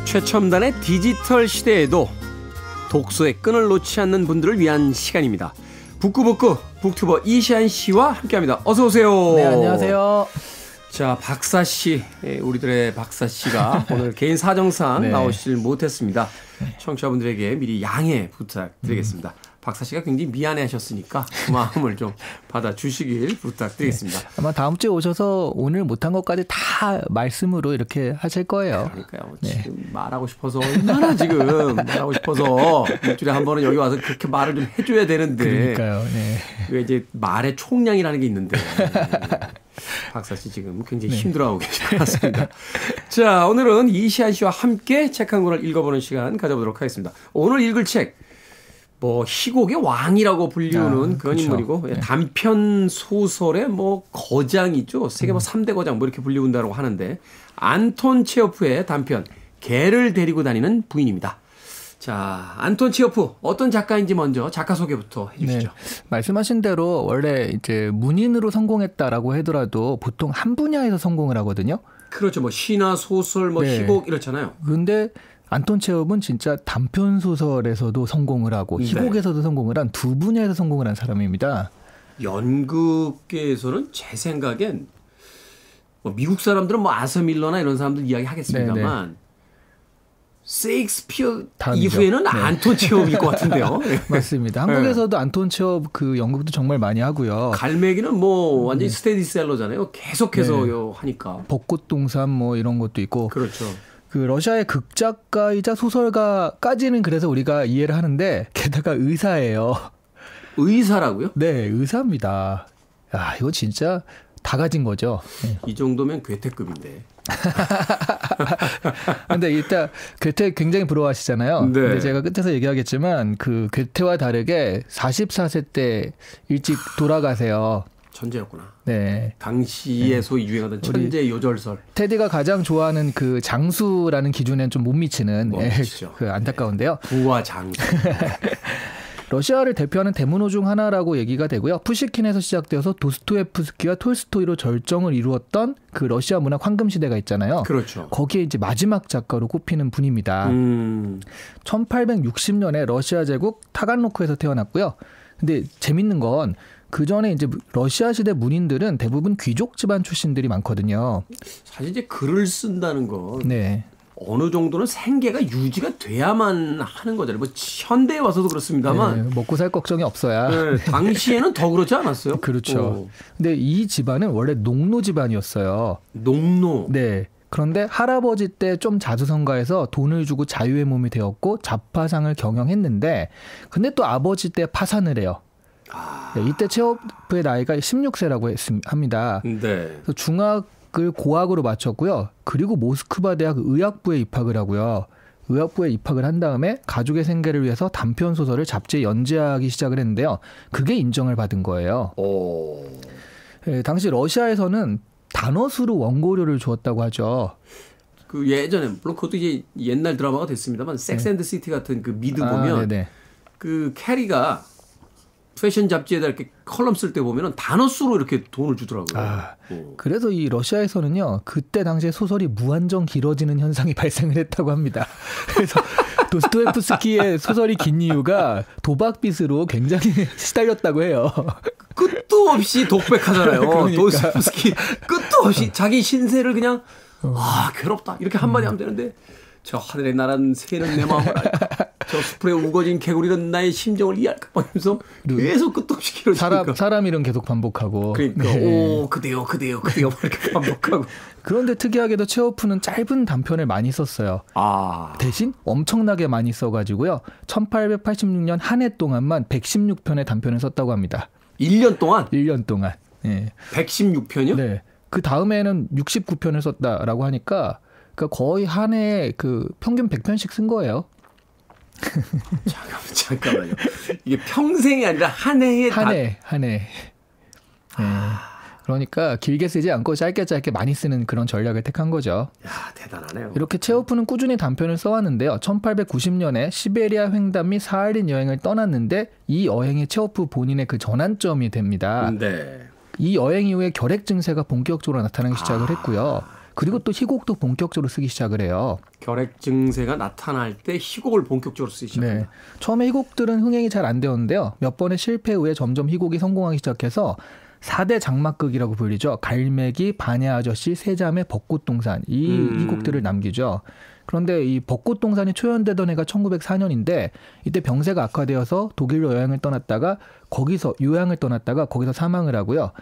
최첨단의 디지털 시대에도 독서의 끈을 놓지 않는 분들을 위한 시간입니다. 북구북구 북튜버 이시안 씨와 함께합니다. 어서 오세요. 네, 안녕하세요. 자, 박사 씨, 우리들의 박사 씨가 오늘 개인 사정상 네. 나오질 못했습니다. 청취자분들에게 미리 양해 부탁드리겠습니다. 박사 씨가 굉장히 미안해하셨으니까 그 마음을 좀 받아주시길 부탁드리겠습니다. 네. 아마 다음 주에 오셔서 오늘 못한 것까지 다 말씀으로 이렇게 하실 거예요. 그러니까요. 네. 지금 말하고 싶어서 얼마나 지금 말하고 싶어서 일주일에 한 번은 여기 와서 그렇게 말을 좀 해줘야 되는데. 그러니까요. 네. 그 이제 말의 총량이라는 게 있는데. 박사 씨 지금 굉장히 힘들어하고 계실 것 같습니다. 자, 오늘은 이시안 씨와 함께 책 한 권을 읽어보는 시간 가져보도록 하겠습니다. 오늘 읽을 책. 뭐 희곡의 왕이라고 불리우는 그런 그렇죠. 인물이고 네. 단편 소설의 뭐 거장이죠. 세계 뭐 3대 거장 뭐 이렇게 불리운다고 하는데 안톤 체호프의 단편 개를 데리고 다니는 부인입니다. 자, 안톤 체호프 어떤 작가인지 먼저 작가 소개부터 해주시죠. 네. 말씀하신 대로 원래 이제 문인으로 성공했다라고 하더라도 보통 한 분야에서 성공을 하거든요. 그렇죠. 뭐 시나 소설, 뭐 네. 희곡 이렇잖아요. 근데 안톤 체홉은 진짜 단편 소설에서도 성공을 하고 희곡에서도 성공을 한 두 분야에서 성공을 한 사람입니다. 연극계에서는 제 생각엔 뭐 미국 사람들은 뭐 아서 밀러나 이런 사람들 이야기 하겠습니다만 세익스피어 이후에는 안톤 체홉일 것 같은데요. 맞습니다. 한국에서도 안톤 체홉 그 연극도 정말 많이 하고요. 갈매기는 뭐 완전히 스테디셀러잖아요. 계속해서 하니까. 벚꽃동산 뭐 이런 것도 있고. 그렇죠. 그 러시아의 극작가이자 소설가까지는 그래서 우리가 이해를 하는데 게다가 의사예요. 의사라고요? 네, 의사입니다. 야, 이거 진짜 다 가진 거죠. 이 정도면 괴테급인데. 근데 일단 괴테 굉장히 부러워하시잖아요. 네. 근데 제가 끝에서 얘기하겠지만 그 괴테와 다르게 44세 때 일찍 돌아가세요. 천재였구나. 네. 당시에 소위 유행하던 천재 요절설. 테디가 가장 좋아하는 그 장수라는 기준엔 좀 못 미치는 그 안타까운데요. 부와 장수. 러시아를 대표하는 대문호 중 하나라고 얘기가 되고요. 푸시킨에서 시작되어서 도스토예프스키와 톨스토이로 절정을 이루었던 그 러시아 문학 황금 시대가 있잖아요. 그렇죠. 거기에 이제 마지막 작가로 꼽히는 분입니다. 1860년에 러시아 제국 타간로크에서 태어났고요. 근데 재밌는 건 그 전에 이제 러시아 시대 문인들은 대부분 귀족 집안 출신들이 많거든요. 사실 이제 글을 쓴다는 건 네. 어느 정도는 생계가 유지가 돼야만 하는 거잖아요. 뭐 현대에 와서도 그렇습니다만 네, 먹고 살 걱정이 없어야. 네, 당시에는 더 그렇지 않았어요? 그렇죠. 근데 이 집안은 원래 농노 집안이었어요. 농노. 네. 그런데 할아버지 때 좀 자수성가해서 돈을 주고 자유의 몸이 되었고 잡화상을 경영했는데 근데 또 아버지 때 파산을 해요. 네, 이때 체호프의 나이가 16세라고 합니다. 네. 그래서 중학을 고학으로 마쳤고요. 그리고 모스크바 대학 의학부에 입학을 하고요. 의학부에 입학을 한 다음에 가족의 생계를 위해서 단편 소설을 잡지에 연재하기 시작을 했는데요. 그게 인정을 받은 거예요. 네, 당시 러시아에서는 단어수로 원고료를 주었다고 하죠. 그 예전에 물론 그것도 이제 옛날 드라마가 됐습니다만 섹스 앤드 시티 같은 그 미드 보면 그 캐리가 패션 잡지에다 이렇게 컬럼 쓸 때 보면은 단어수로 이렇게 돈을 주더라고요. 그래서 이 러시아에서는요, 그때 당시에 소설이 무한정 길어지는 현상이 발생을 했다고 합니다. 그래서 도스토옙스키의 소설이 긴 이유가 도박빚으로 굉장히 시달렸다고 해요. 끝도 없이 독백하잖아요. 그러니까. 도스토옙스키 끝도 없이 자기 신세를 그냥 괴롭다 이렇게 한마디 하면 되는데 저 하늘에 날은 새는 내 마음을 알까. 저 숲에 우거진 개구리는 나의 심정을 이해할까. 하면서 계속 끝도 없이 길어지니까. 사람 이름 계속 반복하고. 그러니까 오 그대요 이렇게 반복하고. 그런데 특이하게도 체호프는 짧은 단편을 많이 썼어요. 대신 엄청나게 많이 써가지고요. 1886년 한 해 동안만 116편의 단편을 썼다고 합니다. 1년 동안? 1년 동안. 네. 116편이요? 네. 그 다음에는 69편을 썼다라고 하니까 그러니까 거의 한 해에 그 평균 100편씩 쓴 거예요. 잠깐만요. 이게 평생이 아니라 한 해에 한 해. 네. 그러니까 길게 쓰지 않고 짧게 많이 쓰는 그런 전략을 택한 거죠. 야, 대단하네요. 이렇게 체호프는 꾸준히 단편을 써왔는데요. 1890년에 시베리아 횡단 및 사할린 여행을 떠났는데 이 여행이 체호프 본인의 그 전환점이 됩니다. 네. 이 여행 이후에 결핵 증세가 본격적으로 나타나기 시작을 했고요. 그리고 또 희곡도 본격적으로 쓰기 시작을 해요. 결핵 증세가 나타날 때 희곡을 본격적으로 쓰기 시작합니다. 네. 처음에 희곡들은 흥행이 잘 안 되었는데요. 몇 번의 실패 후에 점점 희곡이 성공하기 시작해서 4대 장막극이라고 불리죠. 갈매기, 반야 아저씨, 세자매, 벚꽃동산 이 희곡들을 남기죠. 그런데 이 벚꽃동산이 초연되던 해가 1904년인데 이때 병세가 악화되어서 독일로 요양을 떠났다가 거기서 사망을 하고요.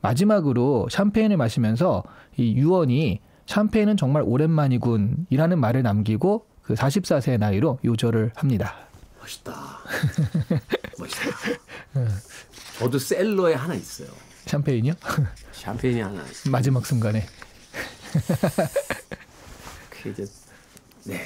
마지막으로 샴페인을 마시면서 이 유언이 샴페인은 정말 오랜만이군이라는 말을 남기고 그 44세의 나이로 요절을 합니다. 멋있다. 멋있다. 저도 셀러에 하나 있어요. 샴페인이요? 샴페인이 하나 있어요. 마지막 순간에. 그 이제 네.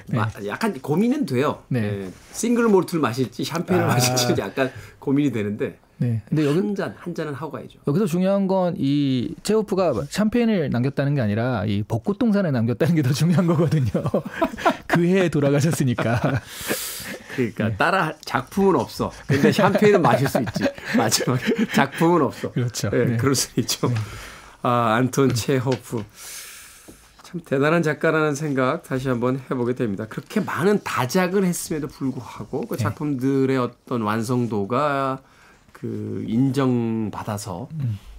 네. 약간 고민은 돼요. 네. 네. 싱글 몰트를 마실지 샴페인을 마실지 약간 고민이 되는데. 네. 근데 여기 한 잔은 하고 가야죠. 여기서 중요한 건 이 체호프가 샴페인을 남겼다는 게 아니라 이 벚꽃동산을 남겼다는 게 더 중요한 거거든요. 그 해에 돌아가셨으니까. 그러니까 따라 작품은 없어. 근데 샴페인은 마실 수 있지. 마지막에 작품은 없어. 그렇죠. 네, 네. 그럴 수 있죠. 안톤 체호프. 참 대단한 작가라는 생각 다시 한번 해보게 됩니다. 그렇게 많은 다작을 했음에도 불구하고 그 작품들의 어떤 완성도가 그 인정받아서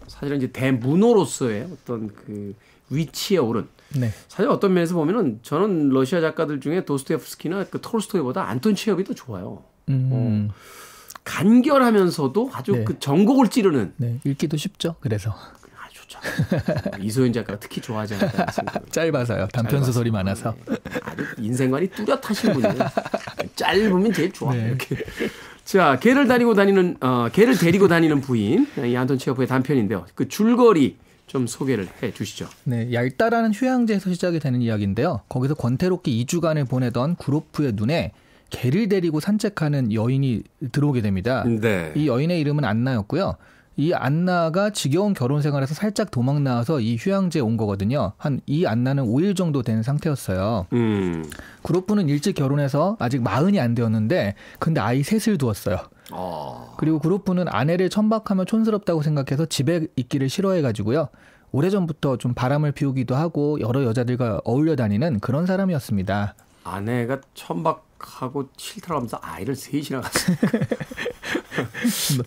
사실은 이제 대문호로서의 어떤 그 위치에 오른. 네. 사실 어떤 면에서 보면은 저는 러시아 작가들 중에 도스토옙스키나 그 톨스토이보다 안톤 체홉이 더 좋아요. 간결하면서도 아주 네. 그 전곡을 찌르는. 네. 읽기도 쉽죠. 그래서. 아주 좋죠. 이소연 작가가 특히 좋아하지 않을까 생각합니다. 짧아서요. 단편 소설이 많아서. 네. 아주 인생관이 뚜렷하신 분이에요. 짧으면 제일 좋아. 네. 이렇게. 자, 개를 데리고 다니는 부인, 이 안톤 체호프의 단편인데요. 그 줄거리 좀 소개를 해 주시죠. 네, 얄다라는 휴양지에서 시작이 되는 이야기인데요. 거기서 권태롭게 2주간을 보내던 구로프의 눈에 개를 데리고 산책하는 여인이 들어오게 됩니다. 네. 이 여인의 이름은 안나였고요. 이 안나가 지겨운 결혼 생활에서 살짝 도망 나와서 이 휴양지에 온 거거든요. 이 안나는 5일 정도 된 상태였어요. 구로프는 일찍 결혼해서 아직 40이 안 되었는데 근데 아이 셋을 두었어요. 그리고 구로프는 아내를 천박하며 촌스럽다고 생각해서 집에 있기를 싫어해가지고요. 오래전부터 좀 바람을 피우기도 하고 여러 여자들과 어울려 다니는 그런 사람이었습니다. 아내가 천박하고 싫다고 하면서 아이를 셋이나 갔으니까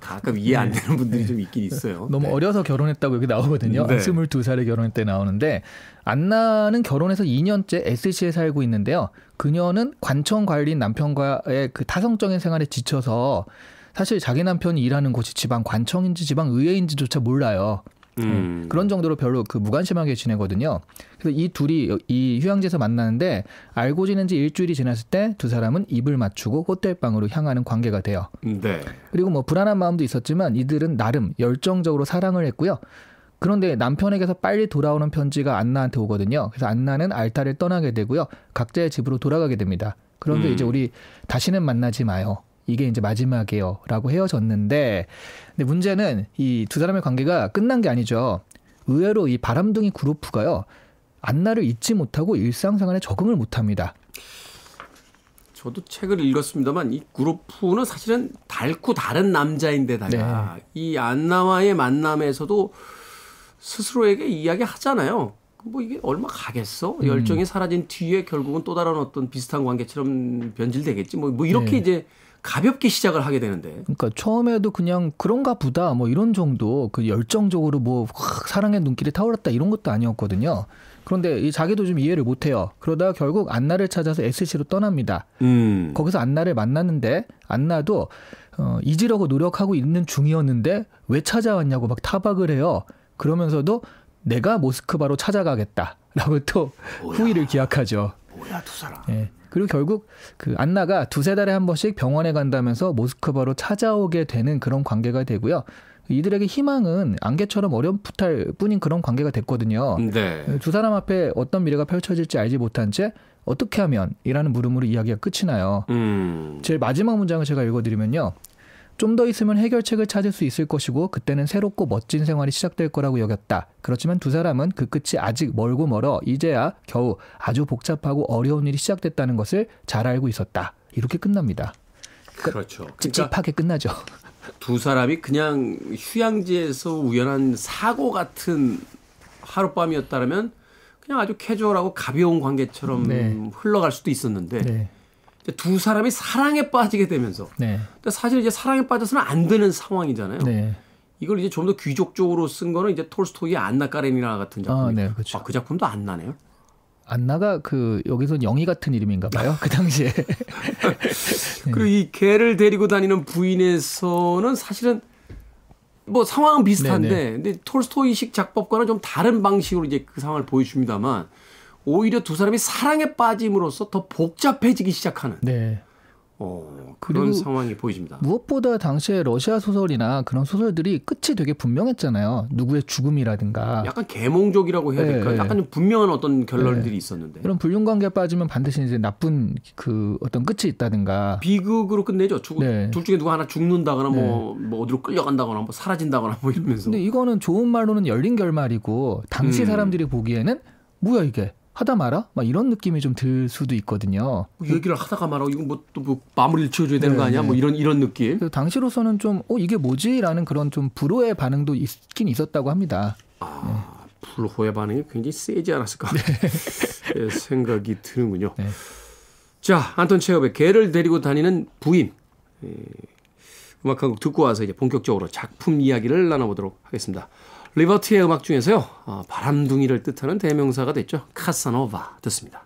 가끔 이해 안 되는 분들이 좀 있긴 있어요. 너무 네. 어려서 결혼했다고 여기 나오거든요. 네. 22살에 결혼할 때 나오는데 안나는 결혼해서 2년째 SC에 살고 있는데요. 그녀는 관청 관리인 남편과의 그 타성적인 생활에 지쳐서 사실 자기 남편이 일하는 곳이 지방 관청인지 지방 의회인지조차 몰라요. 그런 정도로 별로 그 무관심하게 지내거든요. 그래서 이 둘이 이 휴양지에서 만나는데 알고 지낸 지 일주일이 지났을 때 두 사람은 입을 맞추고 호텔방으로 향하는 관계가 돼요. 네. 그리고 뭐 불안한 마음도 있었지만 이들은 나름 열정적으로 사랑을 했고요. 그런데 남편에게서 빨리 돌아오는 편지가 안나한테 오거든요. 그래서 안나는 알타를 떠나게 되고요. 각자의 집으로 돌아가게 됩니다. 그런데 이제 우리 다시는 만나지 마요. 이게 이제 마지막이에요. 라고 헤어졌는데 근데 문제는 이 두 사람의 관계가 끝난 게 아니죠. 의외로 이 바람둥이 구로프가요. 안나를 잊지 못하고 일상생활에 적응을 못합니다. 저도 책을 읽었습니다만 이 구로프는 사실은 달고 다른 남자인데다가 이 안나와의 만남에서도 스스로에게 이야기하잖아요. 뭐 이게 얼마 가겠어? 열정이 사라진 뒤에 결국은 또 다른 어떤 비슷한 관계처럼 변질되겠지. 뭐 이렇게 이제 가볍게 시작을 하게 되는데. 그러니까 처음에도 그냥 그런가 보다 뭐 이런 정도 그 열정적으로 뭐 사랑의 눈길이 타올랐다 이런 것도 아니었거든요. 그런데 이 자기도 좀 이해를 못해요. 그러다가 결국 안나를 찾아서 SC로 떠납니다. 거기서 안나를 만났는데 안나도 잊으려고 노력하고 있는 중이었는데 왜 찾아왔냐고 막 타박을 해요. 그러면서도 내가 모스크바로 찾아가겠다라고 또 후위를 기약하죠. 뭐야 두 사람. 예. 그리고 결국 그 안나가 2-3달에 한 번씩 병원에 간다면서 모스크바로 찾아오게 되는 그런 관계가 되고요. 이들에게 희망은 안개처럼 어렴풋할 뿐인 그런 관계가 됐거든요. 네. 두 사람 앞에 어떤 미래가 펼쳐질지 알지 못한 채 어떻게 하면 이라는 물음으로 이야기가 끝이 나요. 제일 마지막 문장을 제가 읽어드리면요. 좀 더 있으면 해결책을 찾을 수 있을 것이고 그때는 새롭고 멋진 생활이 시작될 거라고 여겼다. 그렇지만 두 사람은 그 끝이 아직 멀고 멀어 이제야 겨우 아주 복잡하고 어려운 일이 시작됐다는 것을 잘 알고 있었다. 이렇게 끝납니다. 그렇죠. 찝찝하게 끝나죠. 두 사람이 그냥 휴양지에서 우연한 사고 같은 하룻밤이었다면 그냥 아주 캐주얼하고 가벼운 관계처럼 네. 흘러갈 수도 있었는데 네. 두 사람이 사랑에 빠지게 되면서 네. 근데 사실 이제 사랑에 빠져서는 안 되는 상황이잖아요. 네. 이걸 이제 좀 더 귀족적으로 쓴 거는 이제 톨스토이의 안나 까레니나 같은 작품. 네, 그렇죠. 그 작품도 안 나네요. 안나가 여기서 영희 같은 이름인가 봐요. 그 당시에. 그리고 이 개를 데리고 다니는 부인에서는 사실은 뭐 상황은 비슷한데 네네. 근데 톨스토이식 작법과는 좀 다른 방식으로 이제 그 상황을 보여줍니다만 오히려 두 사람이 사랑에 빠짐으로써 더 복잡해지기 시작하는 네. 그런 상황이 보여집니다. 무엇보다 당시에 러시아 소설이나 그런 소설들이 끝이 되게 분명했잖아요. 누구의 죽음이라든가. 약간 계몽족이라고 해야 될까요? 네. 약간 좀 분명한 어떤 결론들이 있었는데. 이런 불륜 관계에 빠지면 반드시 이제 나쁜 그 어떤 끝이 있다든가. 비극으로 끝내죠. 네. 둘 중에 누구 하나 죽는다거나 뭐 어디로 끌려간다거나 뭐 사라진다거나 뭐 이러면서. 근데 이거는 좋은 말로는 열린 결말이고 당시 사람들이 보기에는 뭐야 이게 하다 말아? 막 이런 느낌이 좀 들 수도 있거든요. 얘기를 하다가 말아. 이거 뭐 또 뭐 마무리를 지어줘야 되는 거 아니야? 네. 뭐 이런 느낌. 그래서 당시로서는 좀 이게 뭐지라는 그런 좀 불호의 반응도 있긴 있었다고 합니다. 불호의 반응이 굉장히 세지 않았을까 네. 생각이 드는군요. 네. 자, 안톤 체홉의 개를 데리고 다니는 부인. 음악 한 곡 듣고 와서 이제 본격적으로 작품 이야기를 나눠보도록 하겠습니다. 리버티의 음악 중에서요. 바람둥이를 뜻하는 대명사가 됐죠. 카사노바 듣습니다.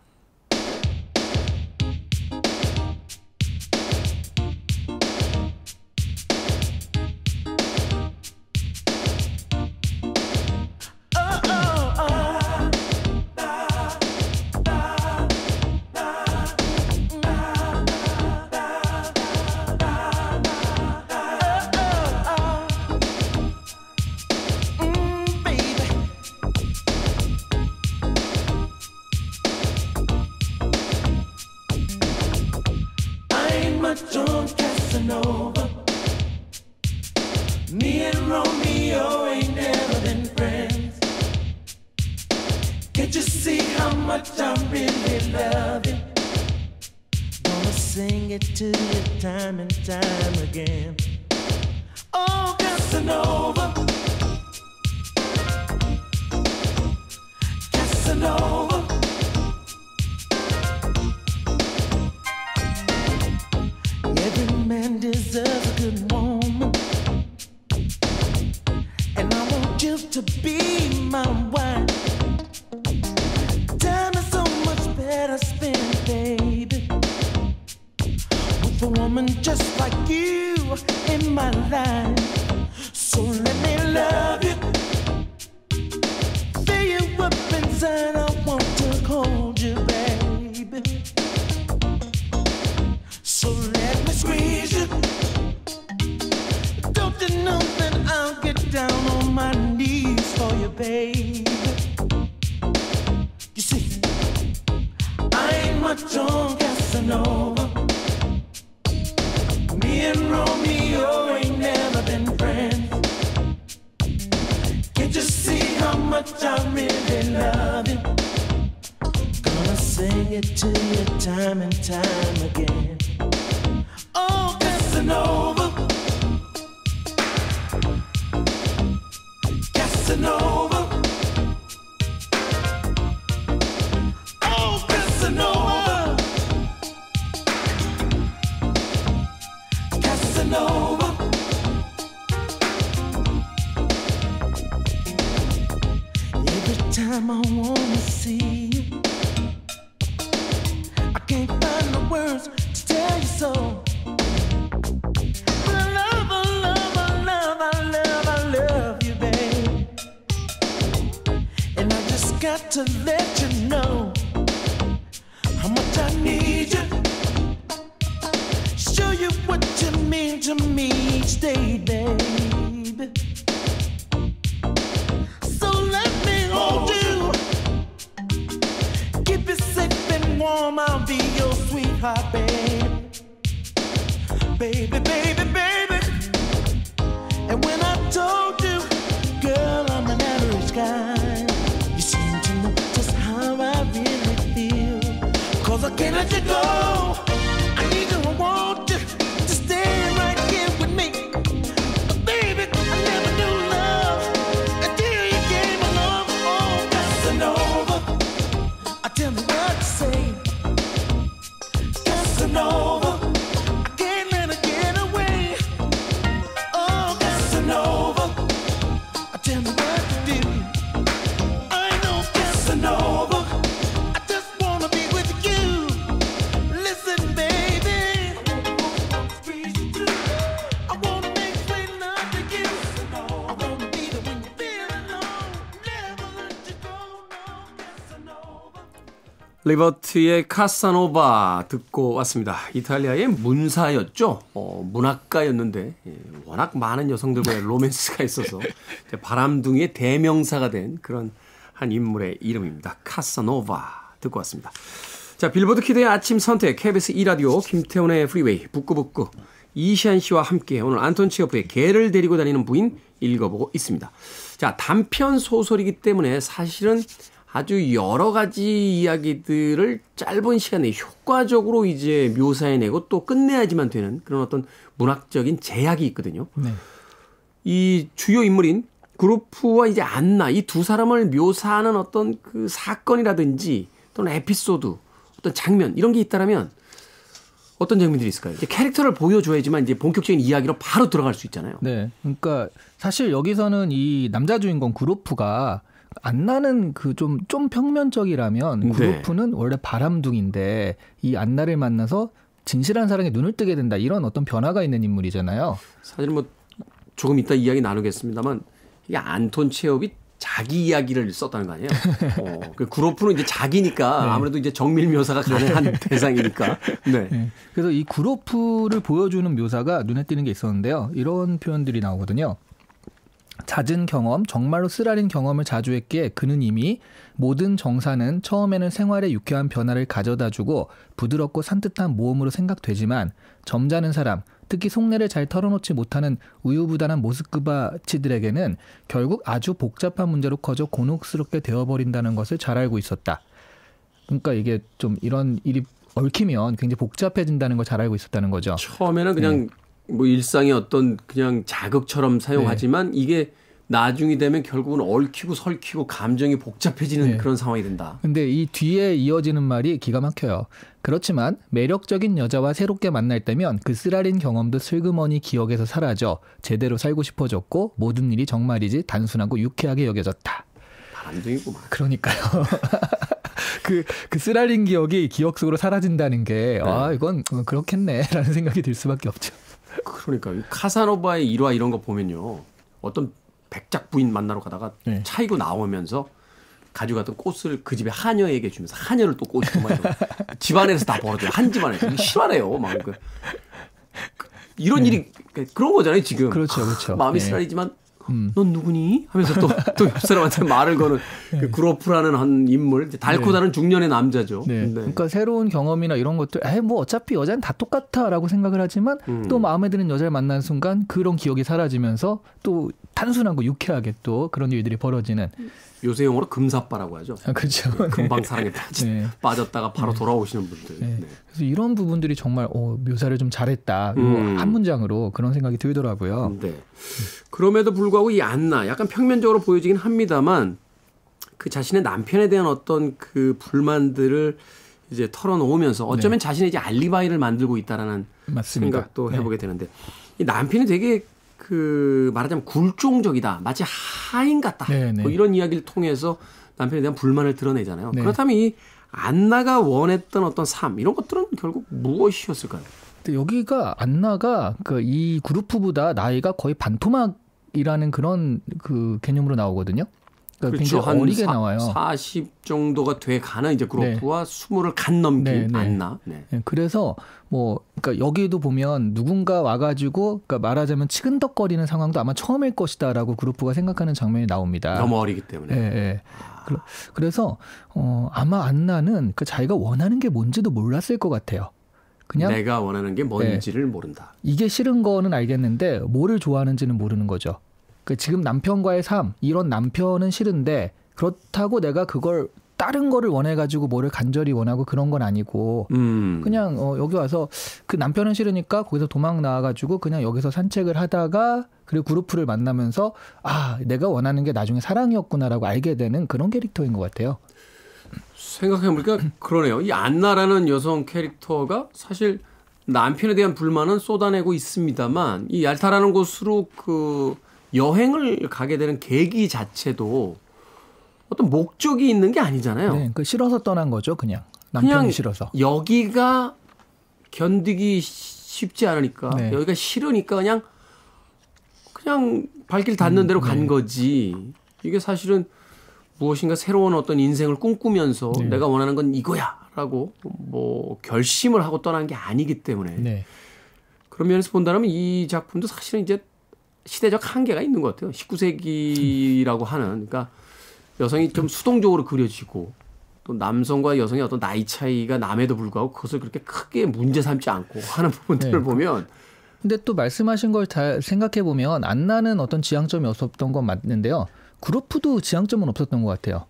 John Casanova. Me and Romeo ain't never been friends. Can't you see how much I really love you? Gonna sing it to you time and time again. Oh, Casanova, Casanova. Every man deserves a good woman, and I want you to be my wife. Time is so much better spent, baby, with a woman just like you in my life. So let me love you, fill you up inside. I want to hold you, baby. So let me squeeze you. Don't you know that I'll get down on my knees for you, baby? You see, I ain't much on Casanova. Me and Romeo ain't never been friends. Can't you see how much I really love you? Gonna sing it to you time and time again. Oh, Casanova, Casanova, oh, Casanova, Casanova. Every time I wanna see you, I can't find the words to tell you so. Got to let you know how much I need you. Show you what you mean to me each day, baby. So let me hold you, keep you safe and warm. I'll be your sweetheart, baby. Baby, baby, baby. told you, girl, I'm an average guy. You seem to know just how I really feel. 'Cause I can't let you go. I need you, I want you to stay right here with me. But baby, I never knew love until you came along. Oh, Casanova, I tell me what to say. Casanova, I can't let her get away. Oh, Casanova, I tell me what to do. I know Casanova, I just wanna be with you. Listen, baby, I wanna make sweet love to you. I wanna be there when you feel alone. Never let you go, no, Casanova. 리버티의 카사노바 듣고 왔습니다. 이탈리아의 문사였죠. 문학가였는데 워낙 많은 여성들과의 로맨스가 있어서 바람둥이의 대명사가 된 그런 한 인물의 이름입니다. 카사노바 듣고 왔습니다. 자, 빌보드 키드의 아침 선택 KBS 2라디오 김태훈의 프리웨이 북구북구 이시안 씨와 함께 오늘 안톤 체호프의 개를 데리고 다니는 부인 읽어보고 있습니다. 자, 단편 소설이기 때문에 사실은 아주 여러 가지 이야기들을 짧은 시간에 효과적으로 이제 묘사해내고 또 끝내야지만 되는 그런 어떤 문학적인 제약이 있거든요. 네. 이 주요 인물인 그루프와 이제 안나 이 두 사람을 묘사하는 어떤 그 사건이라든지 또는 에피소드, 어떤 장면 이런 게 있다라면 어떤 장면들이 있을까요? 이제 캐릭터를 보여줘야지만 이제 본격적인 이야기로 바로 들어갈 수 있잖아요. 네. 그러니까 사실 여기서는 이 남자 주인공 그루프가 안나는 그 좀 평면적이라면 그루프는 원래 바람둥인데 이 안나를 만나서 진실한 사랑에 눈을 뜨게 된다. 이런 어떤 변화가 있는 인물이잖아요. 사실 뭐 조금 이따 이야기 나누겠습니다만 이게 안톤 체홉이 자기 이야기를 썼다는 거 아니에요? 그 그루프는 이제 자기니까 네. 아무래도 이제 정밀 묘사가 가능한 대상이니까. 네. 네. 그래서 이 그루프를 보여주는 묘사가 눈에 띄는 게 있었는데요. 이런 표현들이 나오거든요. 잦은 경험, 정말로 쓰라린 경험을 자주 했기에 그는 이미 모든 정사는 처음에는 생활에 유쾌한 변화를 가져다주고 부드럽고 산뜻한 모험으로 생각되지만 점잖은 사람, 특히 속내를 잘 털어놓지 못하는 우유부단한 모스크바치들에게는 결국 아주 복잡한 문제로 커져 곤혹스럽게 되어버린다는 것을 잘 알고 있었다. 그러니까 이게 좀 이런 일이 얽히면 굉장히 복잡해진다는 걸 잘 알고 있었다는 거죠. 처음에는 그냥 뭐 일상의 어떤 그냥 자극처럼 사용하지만 이게 나중이 되면 결국은 얽히고 설키고 감정이 복잡해지는 그런 상황이 된다. 근데 이 뒤에 이어지는 말이 기가 막혀요. 그렇지만 매력적인 여자와 새롭게 만날 때면 그 쓰라린 경험도 슬그머니 기억에서 사라져 제대로 살고 싶어졌고 모든 일이 정말이지 단순하고 유쾌하게 여겨졌다. 바람둥이구만. 그러니까요. 그 쓰라린 기억이 기억 속으로 사라진다는 게 이건 그렇겠네라는 생각이 들 수밖에 없죠. 그러니까 카사노바의 일화 이런 거 보면요. 어떤 백작 부인 만나러 가다가 차이고 나오면서 가져갔던 꽃을 그 집에 하녀에게 주면서 하녀를 또 꼬시고 막 집안에서 다 벌어져요. 한 집안에. 이게 실화래요. 막 이런 일이 그런 거잖아요. 지금. 그렇죠. 마음이 쓰라리지만 넌 누구니? 하면서 또 옆 사람한테 말을 거는 그 그로프라는 한 인물, 달고 다른 중년의 남자죠. 네. 그러니까 새로운 경험이나 이런 것들, 뭐 어차피 여자는 다 똑같아라고 생각을 하지만 또 마음에 드는 여자를 만난 순간 그런 기억이 사라지면서 또 단순하고 유쾌하게 또 그런 일들이 벌어지는. 요새 용어로 금사빠라고 하죠. 그렇죠. 금방 사랑에 빠졌다가 바로 돌아오시는 분들. 그래서 이런 부분들이 정말 묘사를 좀 잘했다. 한 문장으로 그런 생각이 들더라고요. 네. 그럼에도 불구하고 이 안나 약간 평면적으로 보여지긴 합니다만 그 자신의 남편에 대한 어떤 그 불만들을 이제 털어놓으면서 어쩌면 자신의 이제 알리바이를 만들고 있다라는 맞습니다. 생각도 해보게 되는데 이 남편이 되게 그 말하자면 굴종적이다. 마치 하인 같다. 뭐 이런 이야기를 통해서 남편에 대한 불만을 드러내잖아요. 그렇다면 이 안나가 원했던 어떤 삶 이런 것들은 결국 무엇이었을까요? 근데 여기가 안나가 이 그루프보다 나이가 거의 반토막이라는 그런 그 개념으로 나오거든요. 그러니까 그렇죠. 굉장히 어리게 나와요. 40 정도가 돼 가는 이제 그루프와 20을 간 넘긴 안나. 그래서 그러니까 여기도 보면 누군가 와가지고 그러니까 말하자면 치근덕거리는 상황도 아마 처음일 것이다라고 그루프가 생각하는 장면이 나옵니다. 너무 어리기 때문에. 그래서 아마 안나는 자기가 원하는 게 뭔지도 몰랐을 것 같아요. 그냥 내가 원하는 게 뭔지를 모른다. 이게 싫은 거는 알겠는데 뭐를 좋아하는지는 모르는 거죠. 그 지금 남편과의 삶, 이런 남편은 싫은데 그렇다고 내가 그걸 다른 거를 원해가지고 뭐를 간절히 원하고 그런 건 아니고 그냥 여기 와서 그 남편은 싫으니까 거기서 도망 나와가지고 그냥 여기서 산책을 하다가 그리고 그루프를 만나면서 아 내가 원하는 게 나중에 사랑이었구나라고 알게 되는 그런 캐릭터인 것 같아요. 생각해보니까 그러네요. 이 안나라는 여성 캐릭터가 사실 남편에 대한 불만은 쏟아내고 있습니다만 이 얄타라는 곳으로 그 여행을 가게 되는 계기 자체도 어떤 목적이 있는 게 아니잖아요. 네, 그 싫어서 떠난 거죠, 그냥 남편이 싫어서. 여기가 견디기 쉽지 않으니까 네. 여기가 싫으니까 그냥 발길 닿는 대로 간 거지. 이게 사실은 무엇인가 새로운 어떤 인생을 꿈꾸면서 네. 내가 원하는 건 이거야라고 뭐 결심을 하고 떠난 게 아니기 때문에 네. 그런 면에서 본다면 이 작품도 사실은 이제 시대적 한계가 있는 것 같아요. 19세기라고 하는 그러니까 여성이 좀 수동적으로 그려지고 또 남성과 여성의 어떤 나이 차이가 남에도 불구하고 그것을 그렇게 크게 문제 삼지 않고 하는 부분들을 네. 보면 근데 또 말씀하신 걸 잘 생각해 보면 안나는 어떤 지향점이 없었던 건 맞는데요. 그루프도 지향점은 없었던 것 같아요.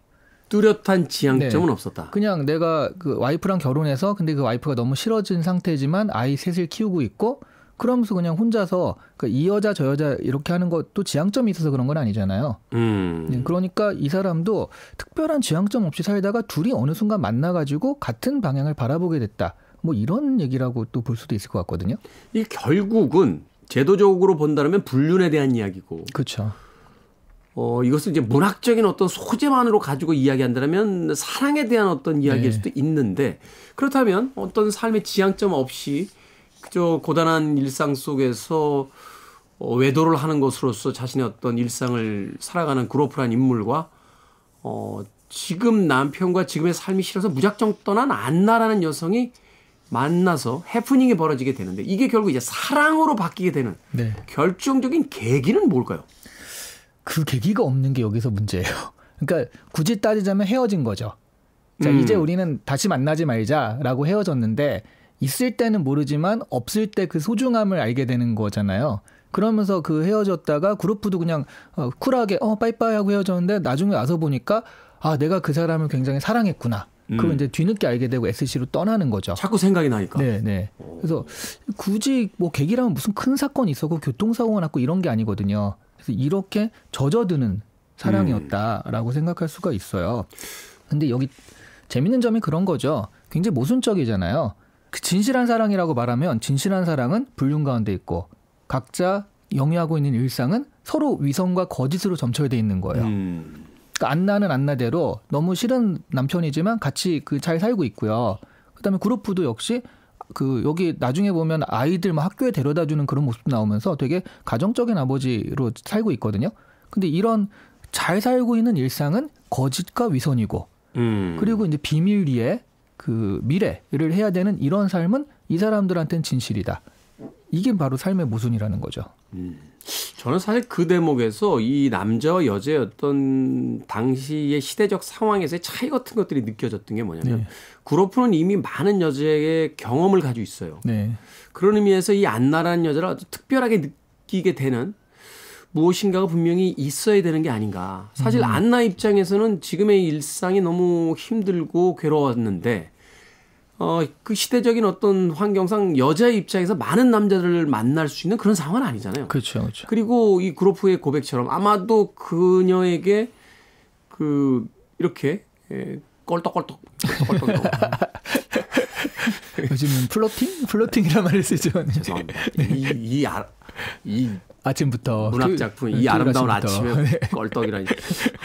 뚜렷한 지향점은 네. 없었다. 그냥 내가 그 와이프랑 결혼해서 근데 그 와이프가 너무 싫어진 상태지만 아이 셋을 키우고 있고 그러면서 그냥 혼자서 이 여자 저 여자 이렇게 하는 것도 지향점이 있어서 그런 건 아니잖아요. 네, 그러니까 이 사람도 특별한 지향점 없이 살다가 둘이 어느 순간 만나가지고 같은 방향을 바라보게 됐다. 뭐 이런 얘기라고 또 볼 수도 있을 것 같거든요. 이 결국은 제도적으로 본다면 불륜에 대한 이야기고 그렇죠. 이것을 이제 문학적인 어떤 소재만으로 가지고 이야기한다면 사랑에 대한 어떤 이야기일 네. 수도 있는데 그렇다면 어떤 삶의 지향점 없이 그저 고단한 일상 속에서 외도를 하는 것으로서 자신의 어떤 일상을 살아가는 그로프란 인물과 지금 남편과 지금의 삶이 싫어서 무작정 떠난 안나라는 여성이 만나서 해프닝이 벌어지게 되는데 이게 결국 이제 사랑으로 바뀌게 되는 네. 결정적인 계기는 뭘까요? 그 계기가 없는 게 여기서 문제예요. 그러니까 굳이 따지자면 헤어진 거죠. 자, 이제 우리는 다시 만나지 말자라고 헤어졌는데 있을 때는 모르지만 없을 때 그 소중함을 알게 되는 거잖아요. 그러면서 그 헤어졌다가 그루프도 그냥 쿨하게 빠이빠이 하고 헤어졌는데 나중에 와서 보니까 아 내가 그 사람을 굉장히 사랑했구나. 그걸 이제 뒤늦게 알게 되고 SC로 떠나는 거죠. 자꾸 생각이 나니까. 네, 네. 그래서 굳이 뭐 계기라면 무슨 큰 사건이 있었고 교통사고가 났고 이런 게 아니거든요. 그래서 이렇게 젖어드는 사랑이었다라고 생각할 수가 있어요. 근데 여기 재밌는 점이 그런 거죠. 굉장히 모순적이잖아요. 그 진실한 사랑이라고 말하면 진실한 사랑은 불륜 가운데 있고 각자 영위하고 있는 일상은 서로 위선과 거짓으로 점철돼 있는 거예요. 그러니까 안나는 안나대로 너무 싫은 남편이지만 같이 잘 살고 있고요. 그다음에 그루프도 역시 여기 나중에 보면 아이들 막 학교에 데려다주는 그런 모습도 나오면서 되게 가정적인 아버지로 살고 있거든요. 근데 이런 잘 살고 있는 일상은 거짓과 위선이고 그리고 이제 비밀 위에 그 미래를 해야 되는 이런 삶은 이 사람들한테는 진실이다. 이게 바로 삶의 모순이라는 거죠. 저는 사실 그 대목에서 이 남자와 여자의 어떤 당시의 시대적 상황에서의 차이 같은 것들이 느껴졌던 게 뭐냐면 네. 그로프는 이미 많은 여자의 경험을 가지고 있어요. 네. 그런 의미에서 이 안나라는 여자를 아주 특별하게 느끼게 되는 무엇인가가 분명히 있어야 되는 게 아닌가. 사실 안나 입장에서는 지금의 일상이 너무 힘들고 괴로웠는데 그 시대적인 어떤 환경상 여자의 입장에서 많은 남자들을 만날 수 있는 그런 상황은 아니잖아요. 그렇죠, 그렇죠. 그리고 이 그로프의 고백처럼 아마도 그녀에게 이렇게 껄떡껄떡 요즘은 플로팅이란 말을 쓰죠. 죄송합니다. 이 아침부터 문학 작품 이 아름다운 아침에 네. 껄떡이라니.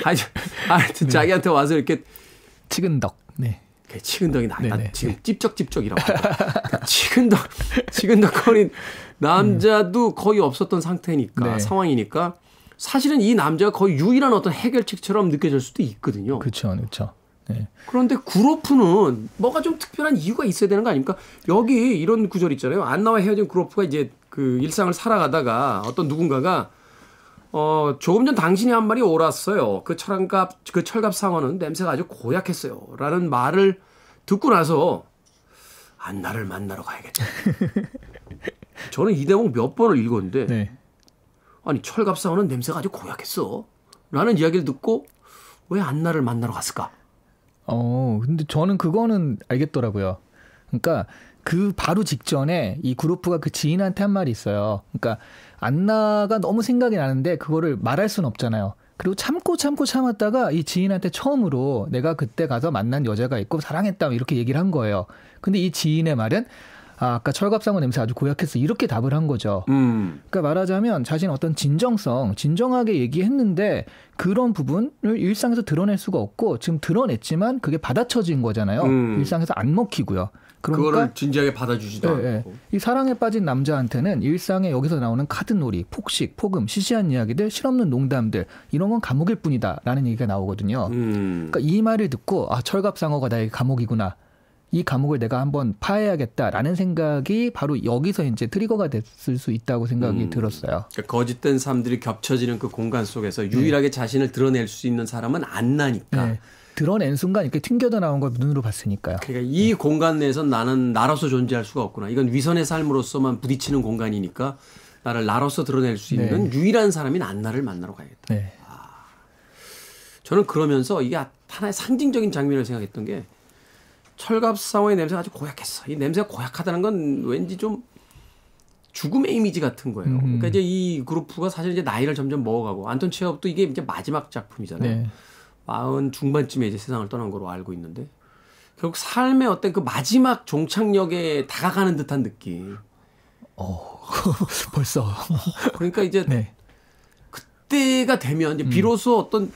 하여튼 자기한테 와서 이렇게 치근덕. 네. 치근덕이 나 네네. 지금 찝쩍찝쩍이라고. 치근덕거린 남자도 거의 없었던 상태니까 네. 상황이니까 사실은 이 남자가 거의 유일한 어떤 해결책처럼 느껴질 수도 있거든요. 그렇죠, 그렇죠. 네. 그런데 그로프는 뭐가 좀 특별한 이유가 있어야 되는 거 아닙니까? 여기 이런 구절 있잖아요. 안나와 헤어진 그로프가 이제 그 일상을 살아가다가 어떤 누군가가 조금 전 당신이 한 말이 옳았어요. 그 철갑 상어는 냄새가 아주 고약했어요. 라는 말을 듣고 나서 안나를 만나러 가야겠다. 저는 이 대목 몇 번을 읽었는데 네. 아니 철갑상어는 냄새가 아주 고약했어 라는 이야기를 듣고 왜 안나를 만나러 갔을까? 근데 저는 그거는 알겠더라고요. 그러니까 그 바로 직전에 이 그루프가 그 지인한테 한 말이 있어요. 그러니까 안나가 너무 생각이 나는데 그거를 말할 수는 없잖아요. 그리고 참았다가 이 지인한테 처음으로 내가 그때 가서 만난 여자가 있고 사랑했다 이렇게 얘기를 한 거예요. 근데 이 지인의 말은 아까 철갑상어 냄새 아주 고약했어 이렇게 답을 한 거죠. 그러니까 말하자면 자신의 어떤 진정하게 얘기했는데 그런 부분을 일상에서 드러낼 수가 없고 지금 드러냈지만 그게 받아쳐진 거잖아요. 일상에서 안 먹히고요. 그러니까 그거를 진지하게 받아주지도 않고. 네. 이 사랑에 빠진 남자한테는 일상에 여기서 나오는 카드놀이, 폭식, 폭음, 시시한 이야기들, 실없는 농담들 이런 건 감옥일 뿐이다라는 얘기가 나오거든요. 그러니까 이 말을 듣고 철갑상어가 나의 감옥이구나. 이 감옥을 내가 한번 파해야겠다라는 생각이 바로 여기서 이제 트리거가 됐을 수 있다고 생각이 들었어요. 그러니까 거짓된 삶들이 겹쳐지는 그 공간 속에서 유일하게 자신을 드러낼 수 있는 사람은 안나니까. 네. 드러낸 순간 이렇게 튕겨져 나온 걸 눈으로 봤으니까요. 그러니까 이 공간 내에서 나는 나로서 존재할 수가 없구나. 이건 위선의 삶으로서만 부딪히는 공간이니까 나를 나로서 드러낼 수 있는 유일한 사람인 안나를 만나러 가야겠다. 네. 저는 그러면서 이게 하나의 상징적인 장면을 생각했던 게 철갑상어의 냄새가 아주 고약했어. 이 냄새가 고약하다는 건 왠지 좀 죽음의 이미지 같은 거예요. 그러니까 이제 이 그루프가 사실 이제 나이를 점점 먹어가고 안톤 체홉도 이게 이제 마지막 작품이잖아요. 네. 40 중반쯤에 이제 세상을 떠난 거로 알고 있는데 결국 삶의 어떤 그 마지막 종착역에 다가가는 듯한 느낌. 벌써. 그러니까 이제 그때가 되면 이제 비로소 어떤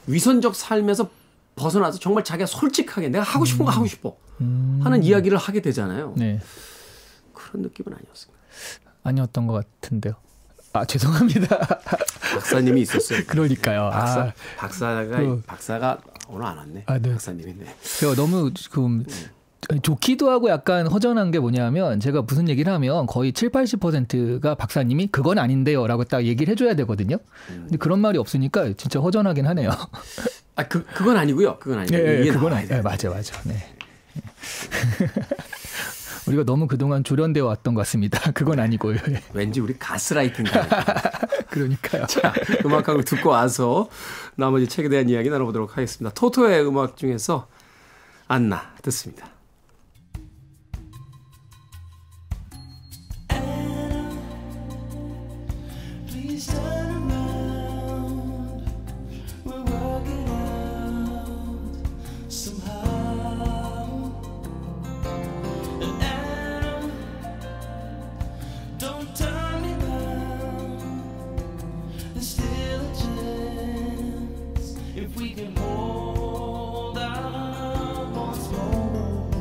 위선적 삶에서 벗어나서 정말 자기가 솔직하게 내가 하고 싶은 거 하고 싶어 하는 이야기를 하게 되잖아요. 네. 그런 느낌은 아니었습니다. 아니었던 것 같은데요. 죄송합니다. 박사님이 있었어요. 그러니까요. 박사가 오늘 안 왔네. 네. 박사님이네. 제가 너무 좋기도 하고 약간 허전한 게 뭐냐면 제가 무슨 얘기를 하면 거의 70-80%가 박사님이 그건 아닌데요 라고 딱 얘기를 해줘야 되거든요. 근데 그런 말이 없으니까 진짜 허전하긴 하네요. 그건 아니고요. 그건 아니고요. 네, 그건 아니에요. 맞아. 네. 우리가 너무 그동안 조련되어 왔던 것 같습니다. 그건 아니고요. 왠지 우리 가스라이팅가. 그러니까요. 자, 음악 한 곡 듣고 와서 나머지 책에 대한 이야기 나눠보도록 하겠습니다. 토토의 음악 중에서 안나 듣습니다. If we can hold out once more.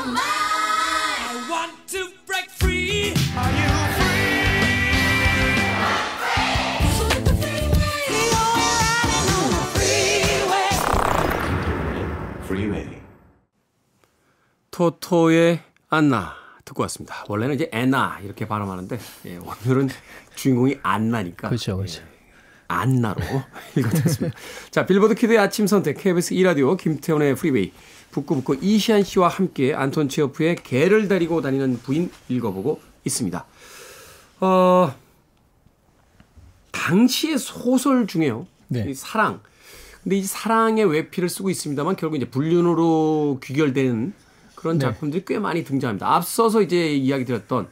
I want to break free. Are you free? I'm free. So let the freeway. You're riding on the freeway. Freeway. 토토의 안나 듣고 왔습니다. 원래는 이제 애나 이렇게 발음하는데 예, 오늘은 주인공이 안나니까 그렇죠, 그렇죠. 예, 안나로 읽어드렸습니다. 자, 빌보드 키드의 아침 선택 KBS 2라디오 김태훈의 프리웨이 북구북구 이시안 씨와 함께 안톤 체호프의 개를 데리고 다니는 부인 읽어보고 있습니다. 당시의 소설 중에요. 네. 이 사랑. 근데 이 사랑의 외피를 쓰고 있습니다만 결국 이제 불륜으로 귀결되는 그런 네. 작품들이 꽤 많이 등장합니다. 앞서서 이제 이야기 드렸던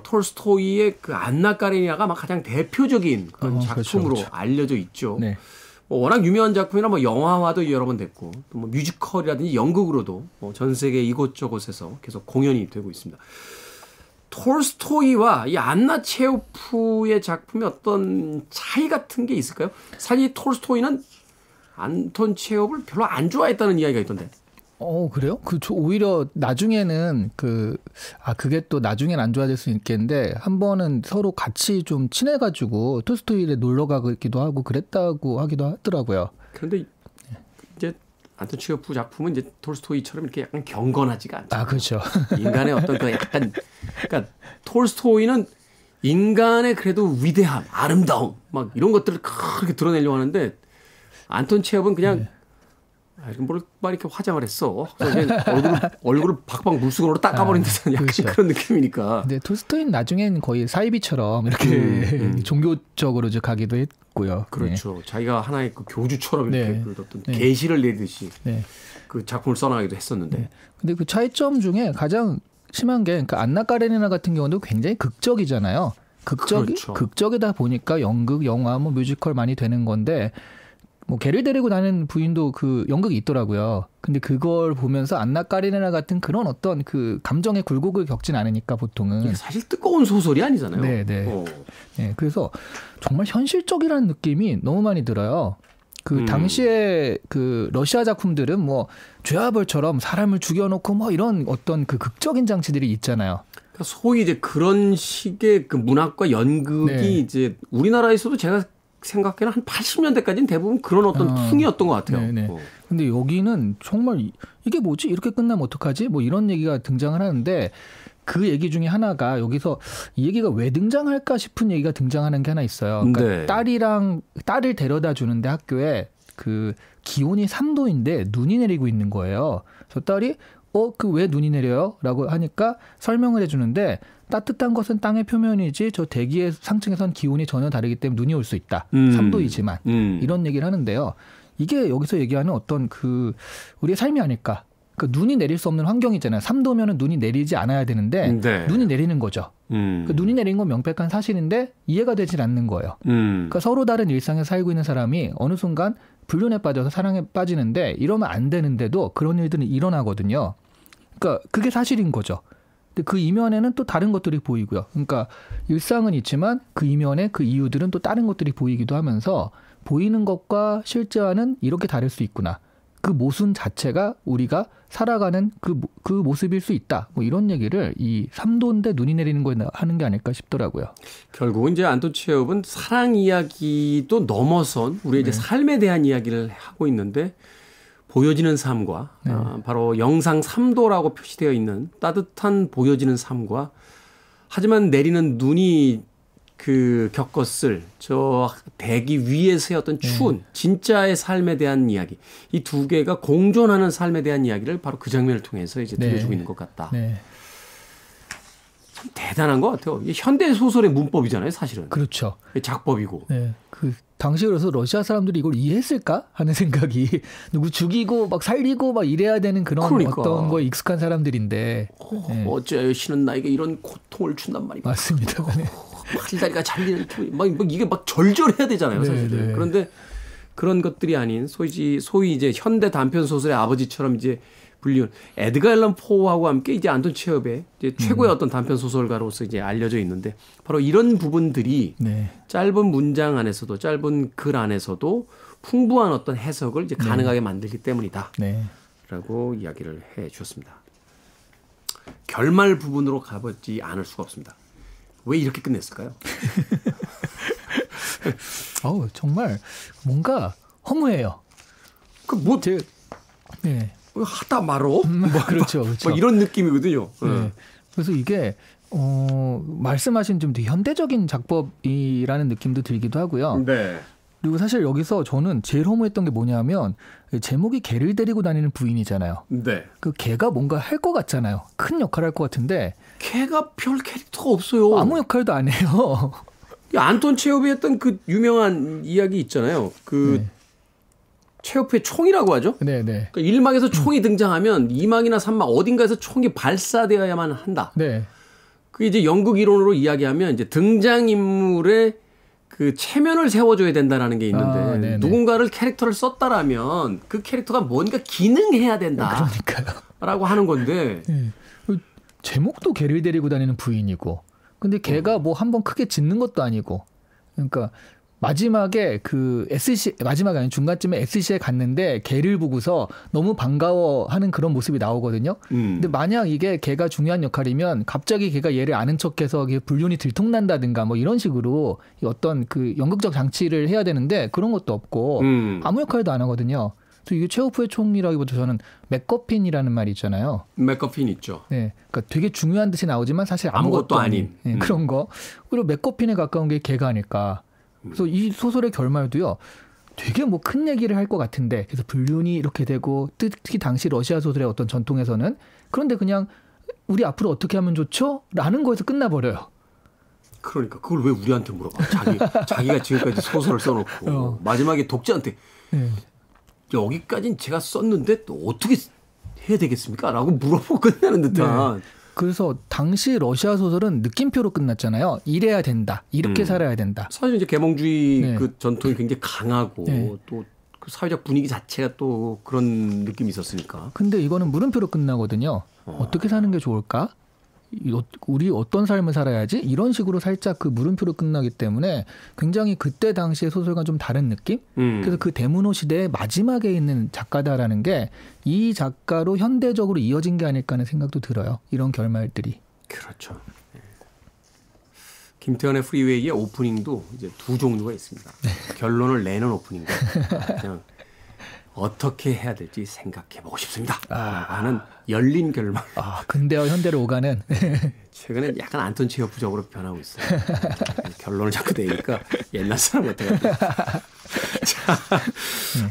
톨스토이의 그 안나 까레니나가 막 가장 대표적인 그런 작품으로 그렇죠. 알려져 있죠. 네. 뭐 워낙 유명한 작품이라 뭐 영화화도 여러 번 됐고 또 뭐 뮤지컬이라든지 연극으로도 뭐전 세계 이곳저곳에서 계속 공연이 되고 있습니다. 톨스토이와 이 안나 체호프의 작품의 어떤 차이 같은 게 있을까요? 사실 톨스토이는 안톤 체호프를 별로 안 좋아했다는 이야기가 있던데. 그래요? 오히려 나중에는 그게 또 나중엔 안 좋아질 수 있겠는데 한 번은 서로 같이 좀 친해가지고 톨스토이에 놀러 가기도 하고 그랬다고 하기도 하더라고요. 그런데 이제 안톤 체호프 작품은 이제 톨스토이처럼 이렇게 약간 경건하지가 않죠. 아, 그렇죠. 인간의 어떤 그 약간 그러니까 톨스토이는 인간의 그래도 위대함, 아름다움 막 이런 것들을 그렇게 드러내려고 하는데 안톤 체호프는 그냥 뭘 이렇게 화장을 했어. 그래서 얼굴을 박박 물수건으로 닦아버린 듯한 약간 그렇죠. 그런 느낌이니까. 근데 톨스토이는 나중엔 거의 사이비처럼 이렇게 종교적으로 가기도 했고요. 그렇죠. 자기가 하나의 그 교주처럼 이렇게 네. 그 어떤 네. 계시를 내듯이 네. 그 작품을 써나가기도 했었는데. 네. 근데 그 차이점 중에 가장 심한 게 그러니까 안나 까레니나 같은 경우도 굉장히 극적이잖아요. 그렇죠. 극적이다 보니까 연극, 영화, 뭐 뮤지컬 많이 되는 건데 뭐 개를 데리고 다니는 부인도 그 연극이 있더라고요. 근데 그걸 보면서 안나 까레니나 같은 그런 어떤 그 감정의 굴곡을 겪진 않으니까 보통은 이게 사실 뜨거운 소설이 아니잖아요. 네. 네, 그래서 정말 현실적이라는 느낌이 너무 많이 들어요. 그 당시에 그 러시아 작품들은 뭐 죄와벌처럼 사람을 죽여놓고 뭐 이런 어떤 그 극적인 장치들이 있잖아요. 그러니까 소위 이제 그런 식의 그 문학과 연극이 네. 이제 우리나라에서도 제가 생각에는 한 80년대까지는 대부분 그런 어떤 풍이었던 것 같아요. 네네. 근데 여기는 정말 이게 뭐지? 이렇게 끝나면 어떡하지? 뭐 이런 얘기가 등장을 하는데 그 얘기 중에 하나가 여기서 이 얘기가 왜 등장할까 싶은 얘기가 등장하는 게 하나 있어요. 그러니까 네. 딸을 데려다 주는데 학교에 그 기온이 3도인데 눈이 내리고 있는 거예요. 그래서 딸이 그 왜 눈이 내려요? 라고 하니까 설명을 해주는데 따뜻한 것은 땅의 표면이지 저 대기의 상층에선 기온이 전혀 다르기 때문에 눈이 올 수 있다. 3도이지만 이런 얘기를 하는데요. 이게 여기서 얘기하는 어떤 그 우리의 삶이 아닐까. 그러니까 눈이 내릴 수 없는 환경이잖아요. 3도면은 눈이 내리지 않아야 되는데 네. 눈이 내리는 거죠. 그러니까 눈이 내린 건 명백한 사실인데 이해가 되질 않는 거예요. 그러니까 서로 다른 일상에 살고 있는 사람이 어느 순간 불륜에 빠져서 사랑에 빠지는데 이러면 안 되는데도 그런 일들은 일어나거든요. 그러니까 그게 사실인 거죠. 근데 그 이면에는 또 다른 것들이 보이고요. 그러니까 일상은 있지만 그 이면에 그 이유들은 또 다른 것들이 보이기도 하면서 보이는 것과 실제와는 이렇게 다를 수 있구나. 그 모순 자체가 우리가 살아가는 그 모습일 수 있다. 뭐 이런 얘기를 이 3도인데 눈이 내리는 거에 하는 게 아닐까 싶더라고요. 결국은 이제 안톤 체홉은 사랑 이야기도 넘어선 우리의 이제 삶에 대한 이야기를 하고 있는데 보여지는 삶과 바로 영상 3도라고 표시되어 있는 따뜻한 보여지는 삶과 하지만 내리는 눈이 그 겪었을 저 대기 위에서의 어떤 추운 진짜의 삶에 대한 이야기 이 두 개가 공존하는 삶에 대한 이야기를 바로 그 장면을 통해서 이제 들려주고 있는 것 같다. 네. 참 대단한 것 같아요. 이게 현대 소설의 문법이잖아요, 사실은. 그렇죠. 작법이고. 네. 그 당시에 그래서 러시아 사람들이 이걸 이해했을까 하는 생각이 누구 죽이고 막 살리고 막 이래야 되는 그런 그러니까. 어떤 거에 익숙한 사람들인데 어째 신은 나에게 이런 고통을 준단 말이야. 맞습니다. 네. 팔다리가 잘리는 막 이게 막 절절해야 되잖아요, 사실은. 네. 그런데 그런 것들이 아닌 소위 이제 현대 단편 소설의 아버지처럼 이제 불리운 에드가 앨런 포하고 함께 이제 안톤 체홉의 이제 최고의 어떤 단편 소설가로서 이제 알려져 있는데 바로 이런 부분들이 짧은 문장 안에서도 짧은 글 안에서도 풍부한 어떤 해석을 이제 가능하게 만들기 때문이다라고 이야기를 해 주셨습니다. 결말 부분으로 가보지 않을 수가 없습니다. 왜 이렇게 끝냈을까요? 정말 뭔가 허무해요. 네. 하다 말어? 그렇죠. 뭐 이런 느낌이거든요. 네. 그래서 이게 말씀하신 좀 되게 현대적인 작법이라는 느낌도 들기도 하고요. 네. 그리고 사실 여기서 저는 제일 허무했던 게 뭐냐면 제목이 개를 데리고 다니는 부인이잖아요. 네. 그 개가 뭔가 할 것 같잖아요. 큰 역할을 할 것 같은데 개가 별 캐릭터가 없어요. 아무 역할도 안 해요. 안톤 체호프의 했던 그 유명한 이야기 있잖아요. 그 체호프의 총이라고 하죠. 네네. 그러니까 1막에서 총이 등장하면 2막이나 3막 어딘가에서 총이 발사되어야만 한다. 네. 그게 이제 연극 이론으로 이야기하면 이제 등장인물의 그 체면을 세워줘야 된다라는 게 있는데 누군가를 캐릭터를 썼다라면 그 캐릭터가 뭔가 기능해야 된다. 그러니까요. 라고 하는 건데. 네. 제목도 개를 데리고 다니는 부인이고. 근데 개가 뭐 한번 크게 짖는 것도 아니고. 그러니까 마지막에 마지막에 아닌 중간쯤에 SC에 갔는데 개를 보고서 너무 반가워하는 그런 모습이 나오거든요. 근데 만약 이게 개가 중요한 역할이면 갑자기 개가 얘를 아는 척해서 불륜이 들통난다든가 뭐 이런 식으로 어떤 그 연극적 장치를 해야 되는데 그런 것도 없고 아무 역할도 안 하거든요. 그래서 이게 체호프의 총이라기보다 저는 맥거핀이라는 말이 있잖아요. 맥거핀 있죠. 네, 그러니까 되게 중요한 듯이 나오지만 사실 아무것도 아닌 그런 거. 그리고 맥거핀에 가까운 게 개가 아닐까. 그래서 이 소설의 결말도요. 되게 뭐 큰 얘기를 할 것 같은데 그래서 불륜이 이렇게 되고 특히 당시 러시아 소설의 어떤 전통에서는 그런데 그냥 우리 앞으로 어떻게 하면 좋죠? 라는 거에서 끝나버려요. 그러니까 그걸 왜 우리한테 물어봐. 자기가 지금까지 소설을 써놓고 마지막에 독자한테 여기까지는 제가 썼는데 또 어떻게 해야 되겠습니까? 라고 물어보고 끝내는 듯한. 네. 그래서 당시 러시아 소설은 느낌표로 끝났잖아요. 이래야 된다. 이렇게 살아야 된다. 사실 이제 계몽주의 그 전통이 굉장히 강하고 또 그 사회적 분위기 자체가 또 그런 느낌이 있었으니까. 근데 이거는 물음표로 끝나거든요. 어떻게 사는 게 좋을까? 우리 어떤 삶을 살아야지? 이런 식으로 살짝 그 물음표로 끝나기 때문에 굉장히 그때 당시의 소설과 좀 다른 느낌? 그래서 그 대문호 시대의 마지막에 있는 작가다라는 게 이 작가로 현대적으로 이어진 게 아닐까 하는 생각도 들어요. 이런 결말들이. 그렇죠. 김태현의 프리웨이의 오프닝도 이제 두 종류가 있습니다. 결론을 내는 오프닝과 그냥 어떻게 해야 될지 생각해보고 싶습니다. 하는 열린 결말. 근대와 현대를 오가는. 최근에 약간 안톤 체호프적으로 변하고 있어요. 결론을 자꾸 내니까 옛날 사람 같아요. 자,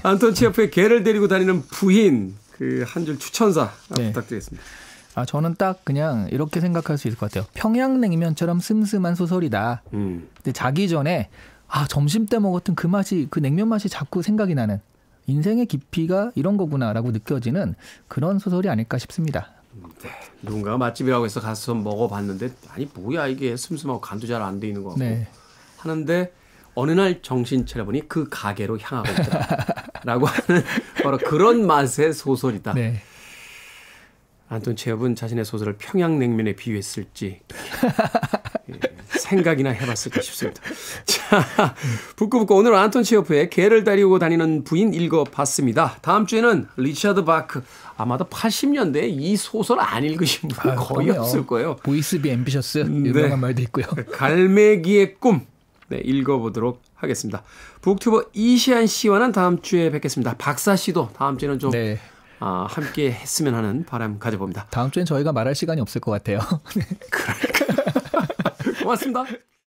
안톤 체호프의 개를 데리고 다니는 부인 그 한 줄 추천사 부탁드리겠습니다. 저는 딱 그냥 이렇게 생각할 수 있을 것 같아요. 평양냉면처럼 슴슴한 소설이다. 근데 자기 전에 점심 때 먹었던 그 맛이 그 냉면 맛이 자꾸 생각이 나는. 인생의 깊이가 이런 거구나라고 느껴지는 그런 소설이 아닐까 싶습니다. 네. 누군가가 맛집이라고 해서 가서 먹어봤는데 아니 뭐야 이게 슴슴하고 간도 잘 안 돼 있는 거 같고 하는데 어느 날 정신 차려보니 그 가게로 향하고 있다라고 하는 바로 그런 맛의 소설이다. 네. 안톤 체호프는 자신의 소설을 평양냉면에 비유했을지 생각이나 해봤을까 싶습니다. 자, 북구북구 오늘은 안톤 체호프의 개를 데리고 다니는 부인 읽어봤습니다. 다음 주에는 리차드 바크. 아마도 80년대에 이 소설 안 읽으신 분 거의 없을 거예요. 보이스 비 앰비셔스 유명한 말도 있고요. 갈매기의 꿈 읽어보도록 하겠습니다. 북튜버 이시안 씨와는 다음 주에 뵙겠습니다. 박사 씨도 다음 주에는 좀 함께 했으면 하는 바람 가져봅니다. 다음 주엔 저희가 말할 시간이 없을 것 같아요. 그러니까. 고맙습니다.